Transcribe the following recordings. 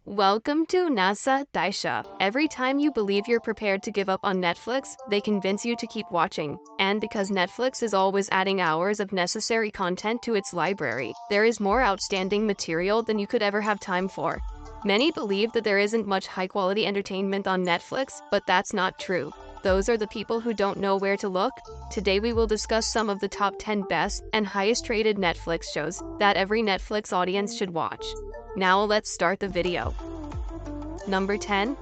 Welcome to NASA Daisha. Every time you believe you're prepared to give up on Netflix, they convince you to keep watching. And because Netflix is always adding hours of necessary content to its library, there is more outstanding material than you could ever have time for. Many believe that there isn't much high-quality entertainment on Netflix, but that's not true. Those are the people who don't know where to look. Today we will discuss some of the top 10 best and highest rated Netflix shows that every Netflix audience should watch. Now let's start the video. Number 10.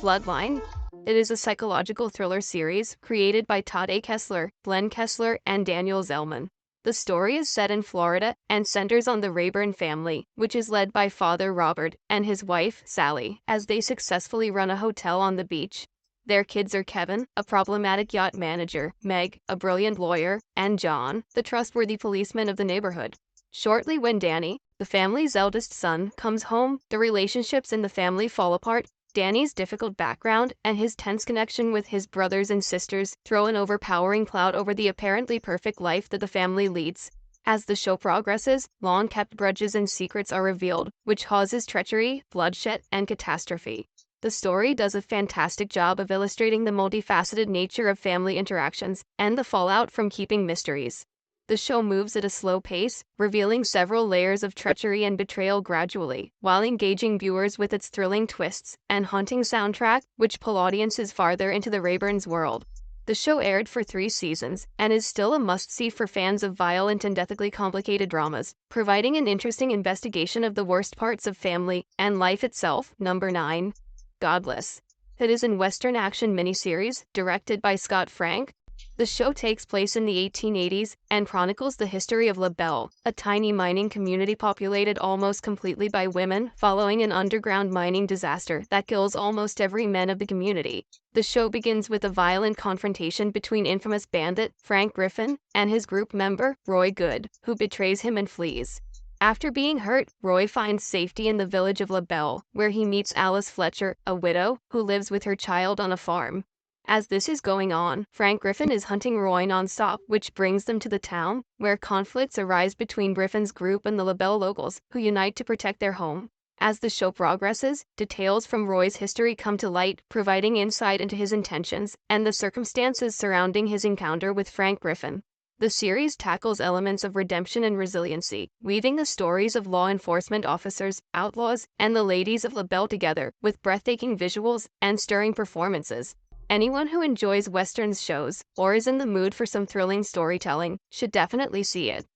Bloodline. It is a psychological thriller series created by Todd A. Kessler, Glenn Kessler, and Daniel Zellman. The story is set in Florida and centers on the Rayburn family, which is led by Father Robert and his wife, Sally, as they successfully run a hotel on the beach. Their kids are Kevin, a problematic yacht manager, Meg, a brilliant lawyer, and John, the trustworthy policeman of the neighborhood. Shortly when Danny, the family's eldest son, comes home, the relationships in the family fall apart. Danny's difficult background and his tense connection with his brothers and sisters throw an overpowering cloud over the apparently perfect life that the family leads. As the show progresses, long-kept grudges and secrets are revealed, which causes treachery, bloodshed, and catastrophe. The story does a fantastic job of illustrating the multifaceted nature of family interactions and the fallout from keeping mysteries. The show moves at a slow pace, revealing several layers of treachery and betrayal gradually, while engaging viewers with its thrilling twists and haunting soundtrack, which pull audiences farther into the Rayburn's world. The show aired for 3 seasons and is still a must-see for fans of violent and ethically complicated dramas, providing an interesting investigation of the worst parts of family and life itself. Number 9. Godless. It is a Western action miniseries directed by Scott Frank. The show takes place in the 1880s and chronicles the history of La Belle, a tiny mining community populated almost completely by women following an underground mining disaster that kills almost every man of the community. The show begins with a violent confrontation between infamous bandit Frank Griffin and his group member Roy Good, who betrays him and flees. After being hurt, Roy finds safety in the village of La Belle, where he meets Alice Fletcher, a widow who lives with her child on a farm. As this is going on, Frank Griffin is hunting Roy non-stop, which brings them to the town, where conflicts arise between Griffin's group and the La Belle locals, who unite to protect their home. As the show progresses, details from Roy's history come to light, providing insight into his intentions and the circumstances surrounding his encounter with Frank Griffin. The series tackles elements of redemption and resiliency, weaving the stories of law enforcement officers, outlaws, and the ladies of La Belle together, with breathtaking visuals and stirring performances. Anyone who enjoys Westerns shows, or is in the mood for some thrilling storytelling, should definitely see it.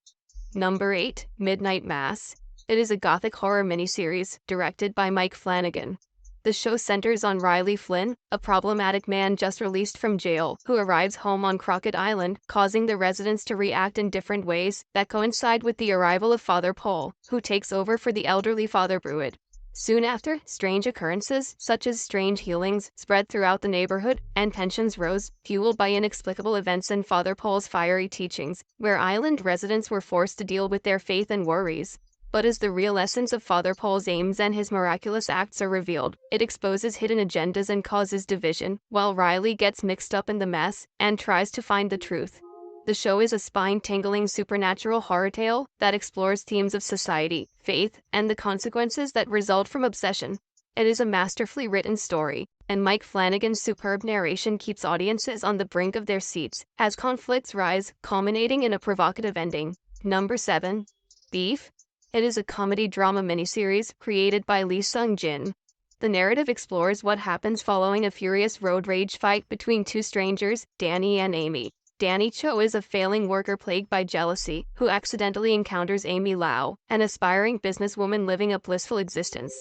Number 8. Midnight Mass. It is a gothic horror miniseries, directed by Mike Flanagan. The show centers on Riley Flynn, a problematic man just released from jail, who arrives home on Crockett Island, causing the residents to react in different ways that coincide with the arrival of Father Paul, who takes over for the elderly Father Brewitt. Soon after, strange occurrences, such as strange healings, spread throughout the neighborhood, and tensions rose, fueled by inexplicable events in Father Paul's fiery teachings, where island residents were forced to deal with their faith and worries. But as the real essence of Father Paul's aims and his miraculous acts are revealed, it exposes hidden agendas and causes division, while Riley gets mixed up in the mess and tries to find the truth. The show is a spine-tingling supernatural horror tale that explores themes of society, faith, and the consequences that result from obsession. It is a masterfully written story, and Mike Flanagan's superb narration keeps audiences on the brink of their seats as conflicts rise, culminating in a provocative ending. Number 7. Beef. It is a comedy-drama miniseries created by Lee Sung-jin. The narrative explores what happens following a furious road rage fight between two strangers, Danny and Amy. Danny Cho is a failing worker plagued by jealousy, who accidentally encounters Amy Lau, an aspiring businesswoman living a blissful existence.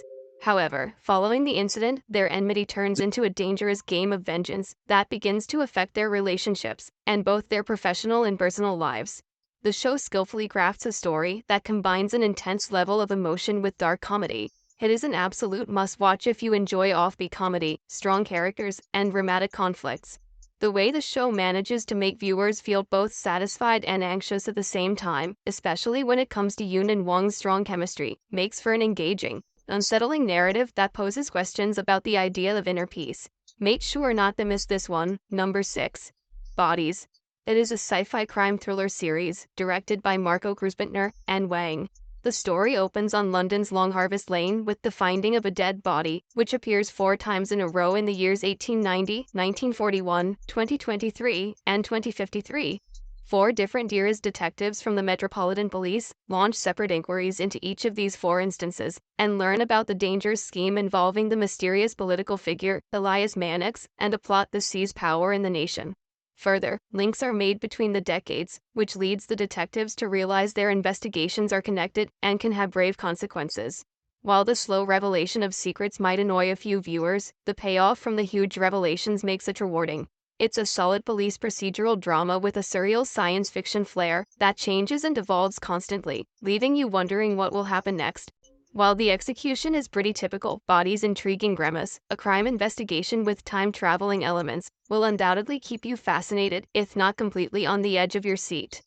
However, following the incident, their enmity turns into a dangerous game of vengeance that begins to affect their relationships, and both their professional and personal lives. The show skillfully crafts a story that combines an intense level of emotion with dark comedy. It is an absolute must-watch if you enjoy offbeat comedy, strong characters, and dramatic conflicts. The way the show manages to make viewers feel both satisfied and anxious at the same time, especially when it comes to Yoon and Wong's strong chemistry, makes for an engaging, unsettling narrative that poses questions about the idea of inner peace. Make sure not to miss this one. Number 6. Bodies. It is a sci-fi crime thriller series, directed by Marco Krusbentner and Wang. The story opens on London's Long Harvest Lane with the finding of a dead body, which appears 4 times in a row in the years 1890, 1941, 2023, and 2053. 4 different years detectives from the Metropolitan Police launch separate inquiries into each of these 4 instances and learn about the dangerous scheme involving the mysterious political figure Elias Mannix and a plot to seize power in the nation. Further, links are made between the decades, which leads the detectives to realize their investigations are connected and can have grave consequences. While the slow revelation of secrets might annoy a few viewers, the payoff from the huge revelations makes it rewarding. It's a solid police procedural drama with a surreal science fiction flair that changes and evolves constantly, leaving you wondering what will happen next. While the execution is pretty typical, Body's intriguing premise, a crime investigation with time-traveling elements, will undoubtedly keep you fascinated, if not completely on the edge of your seat.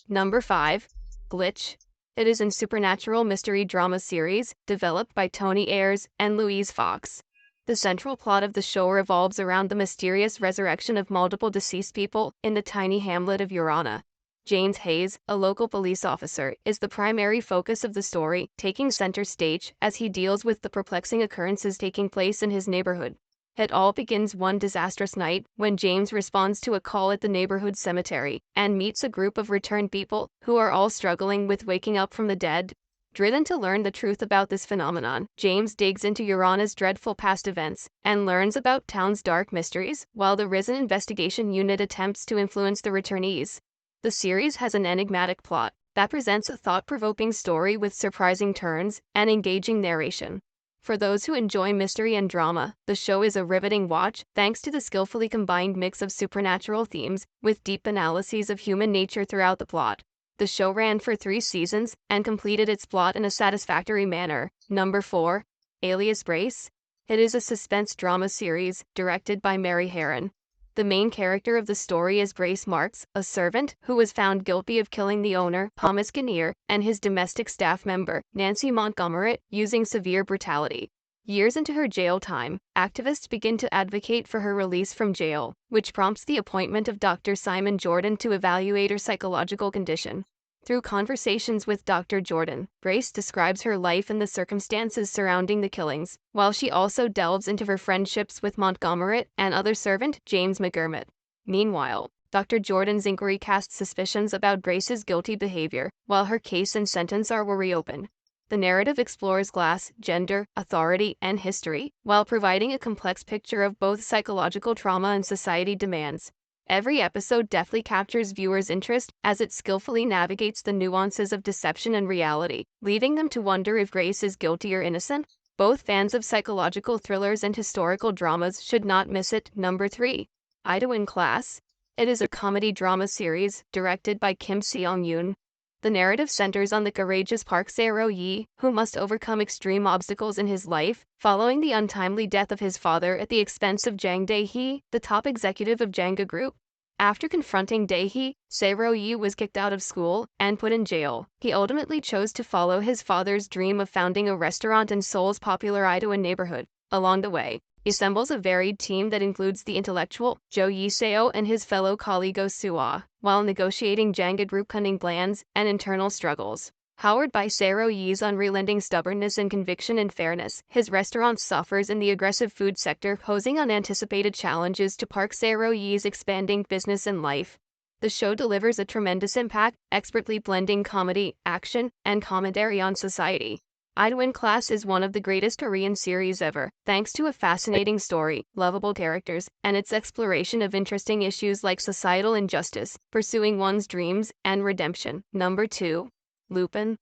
Number 5. Glitch. It is a supernatural mystery drama series, developed by Tony Ayers and Louise Fox. The central plot of the show revolves around the mysterious resurrection of multiple deceased people in the tiny hamlet of Urana. James Hayes, a local police officer, is the primary focus of the story, taking center stage as he deals with the perplexing occurrences taking place in his neighborhood. It all begins one disastrous night when James responds to a call at the neighborhood cemetery and meets a group of returned people who are all struggling with waking up from the dead. Driven to learn the truth about this phenomenon, James digs into Urana's dreadful past events and learns about town's dark mysteries, while the Risen Investigation Unit attempts to influence the returnees. The series has an enigmatic plot that presents a thought-provoking story with surprising turns and engaging narration. For those who enjoy mystery and drama, the show is a riveting watch thanks to the skillfully combined mix of supernatural themes with deep analyses of human nature throughout the plot. The show ran for 3 seasons and completed its plot in a satisfactory manner. Number 4. Alias Brace. It is a suspense drama series directed by Mary Harron. The main character of the story is Brace Marks, a servant who was found guilty of killing the owner, Thomas Kinnear, and his domestic staff member, Nancy Montgomery, using severe brutality. Years into her jail time, activists begin to advocate for her release from jail, which prompts the appointment of Dr. Simon Jordan to evaluate her psychological condition. Through conversations with Dr. Jordan, Brace describes her life and the circumstances surrounding the killings, while she also delves into her friendships with Montgomery and other servant, James McDermott. Meanwhile, Dr. Jordan's inquiry casts suspicions about Brace's guilty behavior, while her case and sentence are reopened. The narrative explores class, gender, authority, and history, while providing a complex picture of both psychological trauma and society demands. Every episode deftly captures viewers' interest as it skillfully navigates the nuances of deception and reality, leaving them to wonder if Grace is guilty or innocent. Both fans of psychological thrillers and historical dramas should not miss it. Number 3. Ida in Class. It is a comedy drama series directed by Kim Seong-yoon. The narrative centers on the courageous Park Se-ro-yi, who must overcome extreme obstacles in his life, following the untimely death of his father at the expense of Jang Dae-hee, the top executive of Janga Group. After confronting Dae-hee, Se-ro-yi was kicked out of school and put in jail. He ultimately chose to follow his father's dream of founding a restaurant in Seoul's popular Idoan neighborhood. Along the way, he assembles a varied team that includes the intellectual Jo Yi-seo and his fellow colleague Oh Soo-ah, while negotiating Janga Group cunning plans and internal struggles. Powered by Se-ro-yi's unrelenting stubbornness and conviction in fairness, his restaurant suffers in the aggressive food sector, posing unanticipated challenges to Park Se-ro-yi's expanding business and life. The show delivers a tremendous impact, expertly blending comedy, action, and commentary on society. Ida in Class is one of the greatest Korean series ever, thanks to a fascinating story, lovable characters, and its exploration of interesting issues like societal injustice, pursuing one's dreams, and redemption. Number 2. Lupin.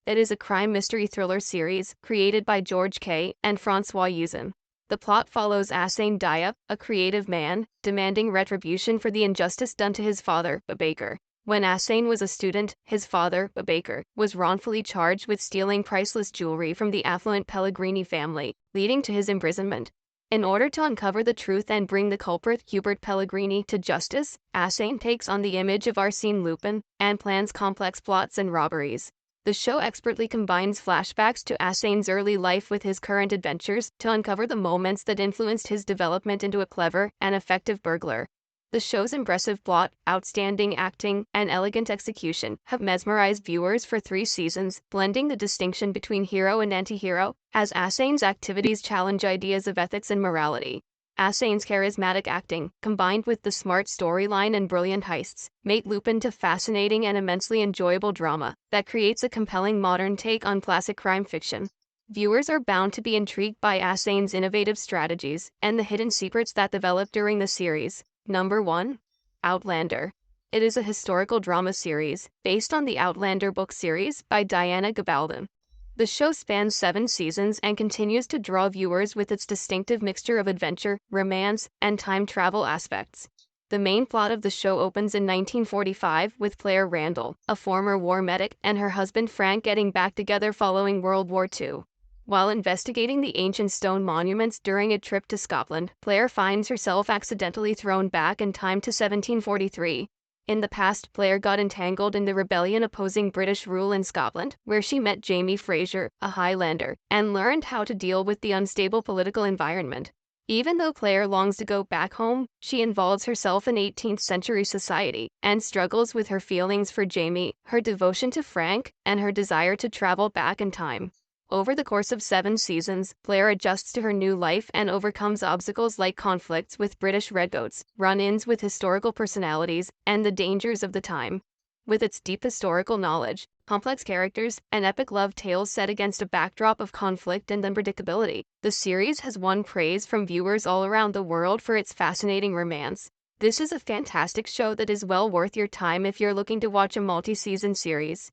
It is a crime mystery thriller series created by George K. and Francois Yuzin. The plot follows Asane Diop, a creative man, demanding retribution for the injustice done to his father, a baker. When Asane was a student, his father, a baker, was wrongfully charged with stealing priceless jewelry from the affluent Pellegrini family, leading to his imprisonment. In order to uncover the truth and bring the culprit, Hubert Pellegrini, to justice, Asane takes on the image of Arsène Lupin and plans complex plots and robberies. The show expertly combines flashbacks to Asane's early life with his current adventures to uncover the moments that influenced his development into a clever and effective burglar. The show's impressive plot, outstanding acting, and elegant execution have mesmerized viewers for 3 seasons, blending the distinction between hero and anti-hero, as Asane's activities challenge ideas of ethics and morality. Asane's charismatic acting, combined with the smart storyline and brilliant heists, make Lupin to fascinating and immensely enjoyable drama that creates a compelling modern take on classic crime fiction. Viewers are bound to be intrigued by Asane's innovative strategies and the hidden secrets that develop during the series. Number 1. Outlander. It is a historical drama series based on the Outlander book series by Diana Gabaldon. The show spans 7 seasons and continues to draw viewers with its distinctive mixture of adventure, romance, and time travel aspects. The main plot of the show opens in 1945 with Claire Randall, a former war medic, and her husband Frank getting back together following World War II. While investigating the ancient stone monuments during a trip to Scotland, Claire finds herself accidentally thrown back in time to 1743. In the past, Claire got entangled in the rebellion opposing British rule in Scotland, where she met Jamie Fraser, a Highlander, and learned how to deal with the unstable political environment. Even though Claire longs to go back home, she involves herself in 18th century society and struggles with her feelings for Jamie, her devotion to Frank, and her desire to travel back in time. Over the course of 7 seasons, Claire adjusts to her new life and overcomes obstacles like conflicts with British redcoats, run-ins with historical personalities, and the dangers of the time. With its deep historical knowledge, complex characters, and epic love tales set against a backdrop of conflict and unpredictability, the series has won praise from viewers all around the world for its fascinating romance. This is a fantastic show that is well worth your time if you're looking to watch a multi-season series.